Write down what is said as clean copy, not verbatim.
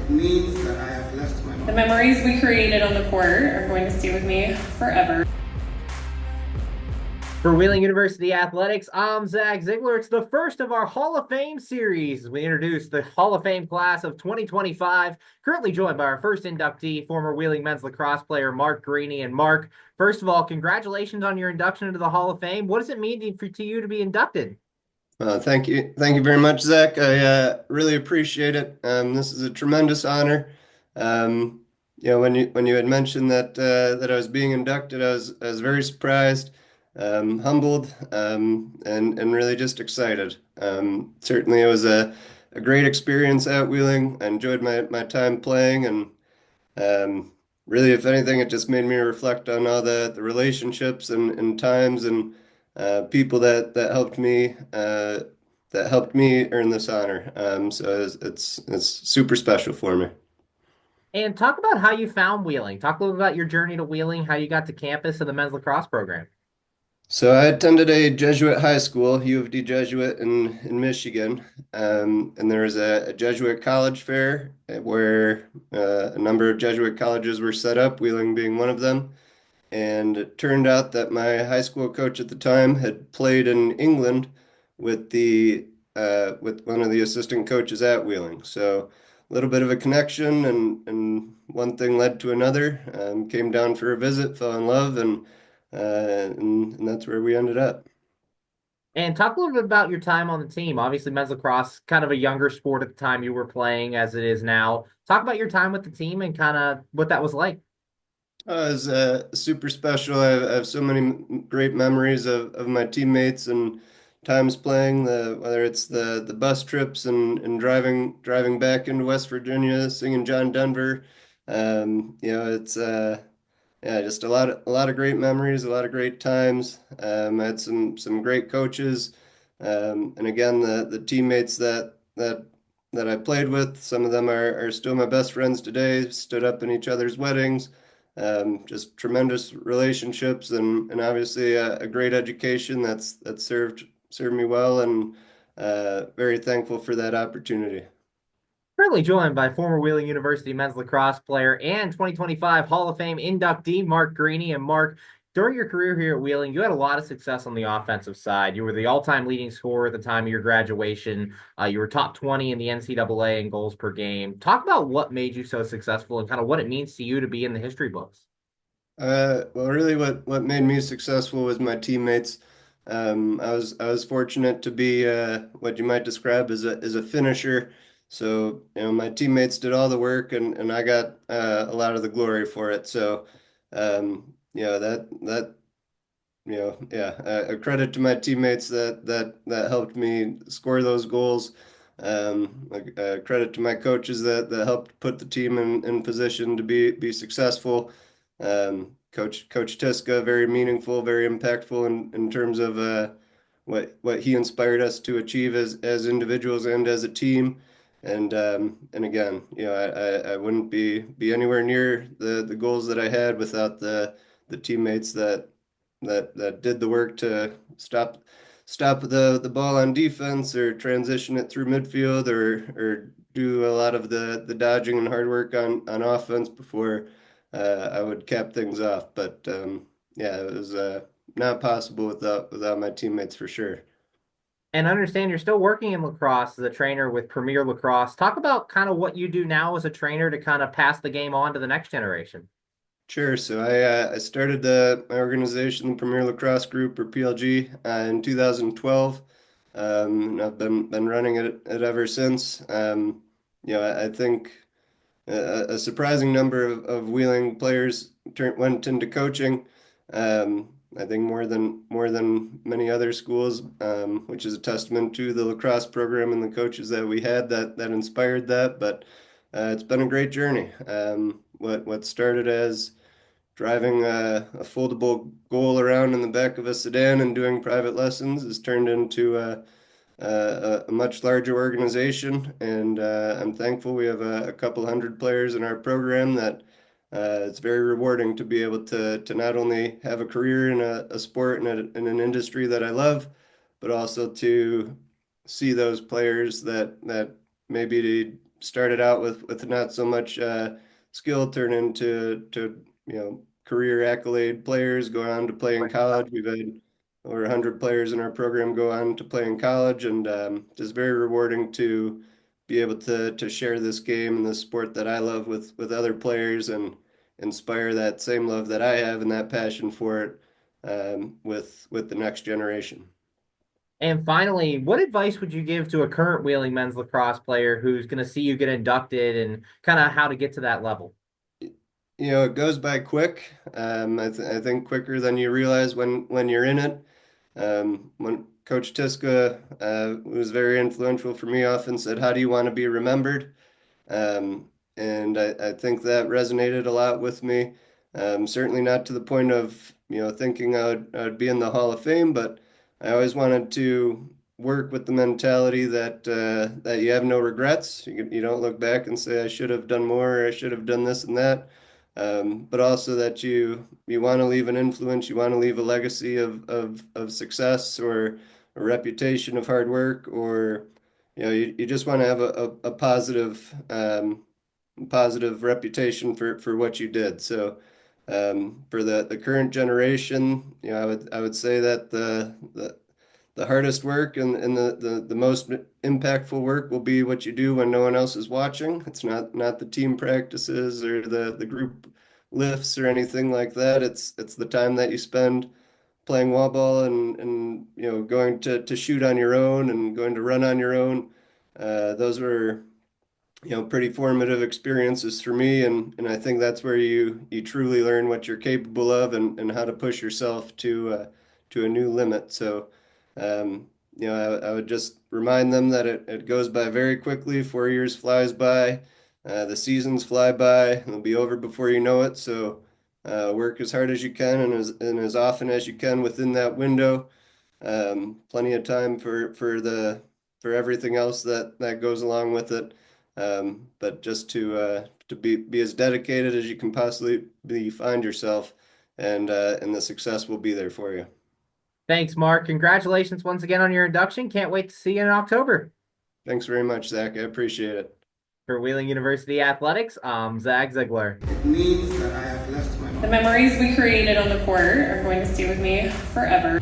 means that I have left my The mom. memories we created on the court are going to stay with me forever. For Wheeling University Athletics, I'm Zach Ziegler. It's the first of our Hall of Fame series. We introduced the Hall of Fame class of 2025, currently joined by our first inductee, former Wheeling men's lacrosse player Mark Greaney. And Mark, first of all, congratulations on your induction into the Hall of Fame. What does it mean to you to be inducted? Thank you very much, Zach. I really appreciate it. This is a tremendous honor. When you had mentioned that I was being inducted, I was very surprised, humbled, and really just excited. Certainly, it was a great experience at Wheeling. I enjoyed my time playing, and really, if anything, it just made me reflect on all the relationships and times and people that helped me earn this honor. So it's super special for me. And talk about how you found Wheeling. Talk a little about your journey to Wheeling, how you got to campus and the men's lacrosse program. So I attended a Jesuit high school, U of D Jesuit in Michigan, and there was a Jesuit college fair where a number of Jesuit colleges were set up, Wheeling being one of them. And it turned out that my high school coach at the time had played in England with the with one of the assistant coaches at Wheeling. So a little bit of a connection, and one thing led to another. Came down for a visit, fell in love, and that's where we ended up. And talk a little bit about your time on the team. Obviously, men's lacrosse, kind of a younger sport at the time you were playing as it is now. Talk about your time with the team and kind of what that was like. It was super special. I have so many great memories of my teammates and times playing, whether it's the bus trips and driving back into West Virginia, singing John Denver. It's yeah, just a lot of great memories, a lot of great times. I had some great coaches, and again the teammates that I played with. Some of them are still my best friends today. Stood up in each other's weddings. Just tremendous relationships, and obviously a great education that served me well, and very thankful for that opportunity. Currently joined by former Wheeling University men's lacrosse player and 2025 Hall of Fame inductee Mark Greaney. And Mark, during your career here at Wheeling, you had a lot of success on the offensive side. You were the all-time leading scorer at the time of your graduation. You were top 20 in the NCAA in goals per game. Talk about what made you so successful and kind of what it means to you to be in the history books. Well, really, what made me successful was my teammates. I was fortunate to be what you might describe as a finisher. So, my teammates did all the work, and I got a lot of the glory for it. So, that yeah, a credit to my teammates that helped me score those goals. A credit to my coaches that helped put the team in position to be successful. Coach Tiska, very meaningful, very impactful in terms of what he inspired us to achieve as individuals and as a team. And again, I wouldn't be anywhere near the goals that I had without the teammates that did the work to stop the ball on defense or transition it through midfield or do a lot of the dodging and hard work on offense before I would cap things off. But yeah, it was not possible without my teammates for sure. And I understand you're still working in lacrosse as a trainer with Premier Lacrosse. Talk about kind of what you do now as a trainer to kind of pass the game on to the next generation. Sure. So I started my organization, the Premier Lacrosse Group or PLG, in 2012. And I've been running it ever since. I think a surprising number of Wheeling players went into coaching. I think more than many other schools, which is a testament to the lacrosse program and the coaches that we had that inspired that. But it's been a great journey. What started as driving a foldable goal around in the back of a sedan and doing private lessons has turned into a much larger organization, and I'm thankful we have a couple hundred players in our program that it's very rewarding to be able to not only have a career in a sport and in an industry that I love, but also to see those players that maybe started out with not so much skill turn into career accolade players go on to play in college. We've had over 100 players in our program go on to play in college, and it's very rewarding to be able to share this game and the sport that I love with other players and inspire that same love that I have and that passion for it with the next generation. And finally, what advice would you give to a current Wheeling men's lacrosse player who's going to see you get inducted and kind of how to get to that level? It goes by quick. I think quicker than you realize when you're in it. When Coach Tiska, who was very influential for me, often said, "How do you want to be remembered?" And I think that resonated a lot with me. Certainly not to the point of thinking I would be in the Hall of Fame, but I always wanted to work with the mentality that you have no regrets. You don't look back and say I should have done more, or I should have done this and that. But also that you want to leave an influence, you want to leave a legacy of success or a reputation of hard work, or you just want to have a positive reputation for what you did. So for the current generation, I would say that the hardest work and the most impactful work will be what you do when no one else is watching. It's not the team practices or the group lifts or anything like that. It's the time that you spend playing wall ball and going to shoot on your own and going to run on your own. Those were pretty formative experiences for me, and I think that's where you truly learn what you're capable of and how to push yourself to a new limit. So I would just remind them that it goes by very quickly. 4 years flies by. The seasons fly by. It'll be over before you know it. So work as hard as you can and as often as you can within that window. Plenty of time for everything else that goes along with it. But just to be as dedicated as you can possibly find yourself, and the success will be there for you. Thanks, Mark. Congratulations once again on your induction. Can't wait to see you in October. Thanks very much, Zach. I appreciate it. For Wheeling University Athletics, I'm Zach Ziegler. It means that I have left my The memories we created on the court are going to stay with me forever.